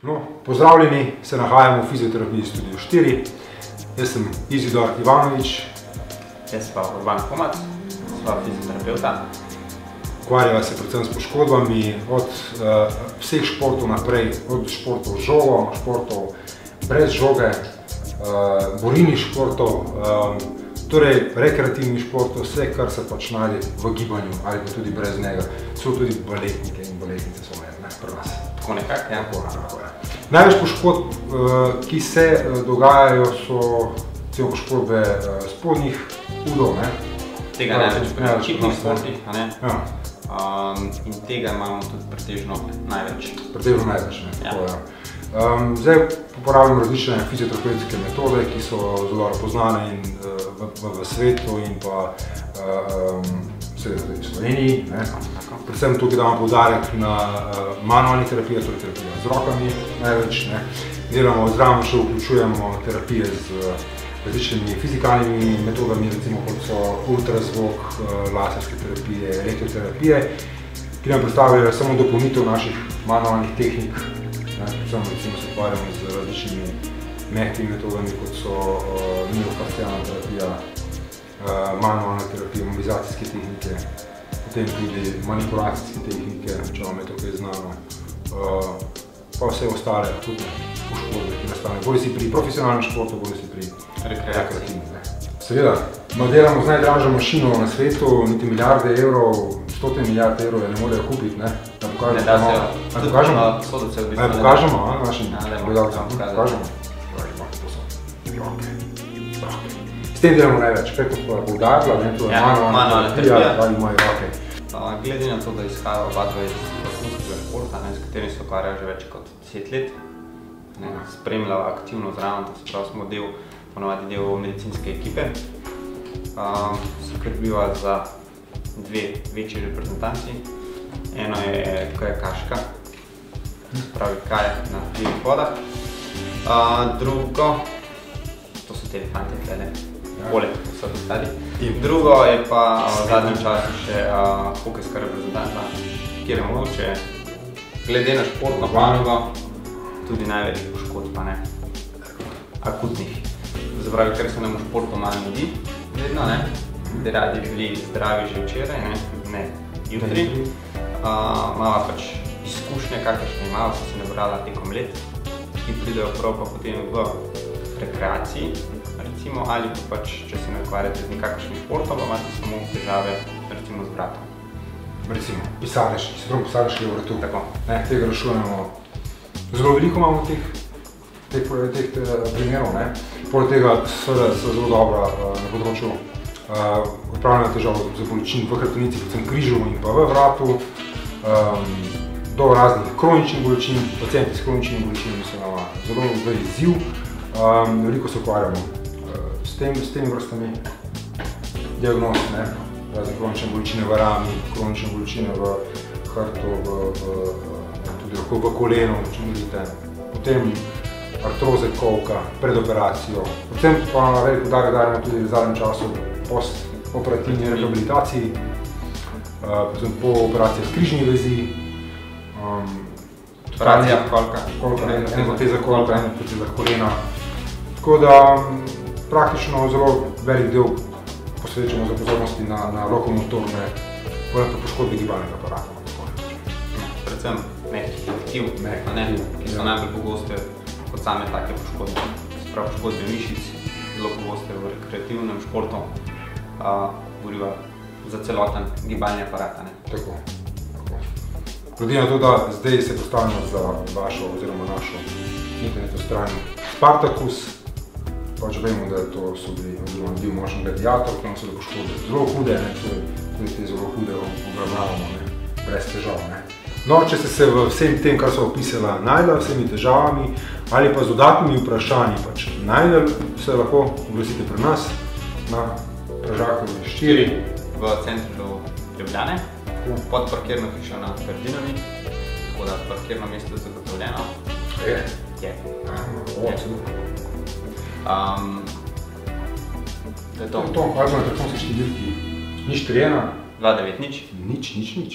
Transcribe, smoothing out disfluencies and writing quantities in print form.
No, pozdravljeni, se nahajamo v fizioterapiji Studio 4. Jaz sem Izidor Ivanovič. Jaz pa Urban Komac, sva fizioterapeuta. Ukvarjava se predvsem s poškodbami, od vseh športov naprej, od športov z žogo, športov brez žoge, borilnih športov, torej rekreativnih športov, vse, kar se pač najde v gibanju ali pa tudi brez njega. So tudi baletnike in baletnice so med, pri nas. Tako nekako, ja. Največ poškodb, ki se dogajajo, so poškodbe spodnjih udov. Tega največ pri čipnih športih, in tega imamo tudi pretežno največ. Pretežno največ, ne. Zdaj uporabljamo različne fizioterapevtske metode, ki so zelo poznane v svetu in pa seveda tudi v Sloveniji. Predvsem tukaj damo poudarek na manualni terapiji, torej terapija z rokami največ. Delamo, zraven še vključujemo terapije z različnimi fizikalnimi metodami, recimo kot so ultrazvok, laserske terapije, elektroterapije, ki nam predstavljajo samo dopolnitev naših manualnih tehnik. Predvsem recimo se ukvarjamo z različnimi mehkimi metodami, kot so miofascialna terapija, manualna terapija, mobilizacijske tehnike, potem tudi manipulacijske tehnike, če vam je to kaj znano, pa vse ostale akutne poškodbe, ki nastanejo, bolj si pri profesionalnem športu, bolj si pri rekreativnem. Seveda, delamo z najdražjo mašino na svetu, niti milijarde evrov, stotine milijard evrov je ne morejo kupiti. Ne da se jo, tudi posodce v bistvu ne da. Pokažemo našim gledalcem, pokažemo. S tem delamo največ, kaj kot pa poudarila, to je manualna terapija ali moje roke. Glede na to, da izhajajo oba dva iz vrhunskega športa, s katerim se ukvarjajo že več kot 10 let, spremljava aktivno zraven, to se pravi, smo ponovadi del medicinske ekipe. Skrbiva za dve večji reprezentanci. Eno je kajakaška, pravi kajak na plivih vodah. Drugo, to so te fante tlele, poleg vseh ostali. Drugo je pa v zadnjem času še hokejska reprezentanta, kjer je mogoče, glede na športno panogo, tudi največ poškodb, akutnih. Zapravi, ker se nam v športu malo mudi, vedno, bi radi bili zdravi že včeraj, ne jutri. Mala pač izkušnje, kakršne imala, so se nabrala tekom let, ki pridejo prav pa potem v rekreaciji, recimo, ali pa pač, če se ne ukvarjate z nekakšnim športom, pa imate samo težave, recimo, z bratom. Recimo, pisarniški vrtu. Tega rešujemo. Zelo veliko imamo teh primerov. Poleg tega seveda so zelo dobra na področju odpravljanja težav za bolečin v hrbtenici, predvsem križu in pa v vratu, do raznih kroničnih bolečin. Pacienti s kroničnimi bolečinami so nama zelo izziv. Veliko se ukvarjamo s temi vrstami diagnoz, razne kronične bolečine v rami, kronične bolečine v hrbtu, tudi lahko v kolenu, če vidite. Potem artroze kolka pred operacijo. Predvsem pa veliko poudarek dajemo tudi v zadnjem času post-operativni rehabilitaciji, predvsem po operacijah križnih vezi. Operacija kolka. Ena poteza kolka, ena poteza kolena. Tako da praktično zelo velik del posvečamo za pozornosti na lokomotorne poškodbe gibalnega aparata. Predvsem mehkih aktiv, ki so najbolj pogoste kot same take poškodbe. Se pravi, poškodbe mišic, zelo pogoste v rekreativnem športu, govoriva za celoten gibalni aparat. Tako. Glede na to, da zdaj se postavljamo za vašo oziroma našo internetno stran Spartacus, pač vemo, da to so bil močen gladiator, ki nam so poškodbe zelo hude, tudi te zelo hude obravnavamo, brez težav. No, če ste se v vsem tem, kar so opisala, najdela vsemi težavami ali pa z dodatnimi vprašanji najdela, se lahko oglasite pri nas na Pražakovi 4 v centru Ljubljane, pod parkirno hišo na Kardinovi, tako da parkirno mesto je zagotovljeno. Je. To je to. To, kaj bo na telefonski številki? Nič 3-1? 290? Nič.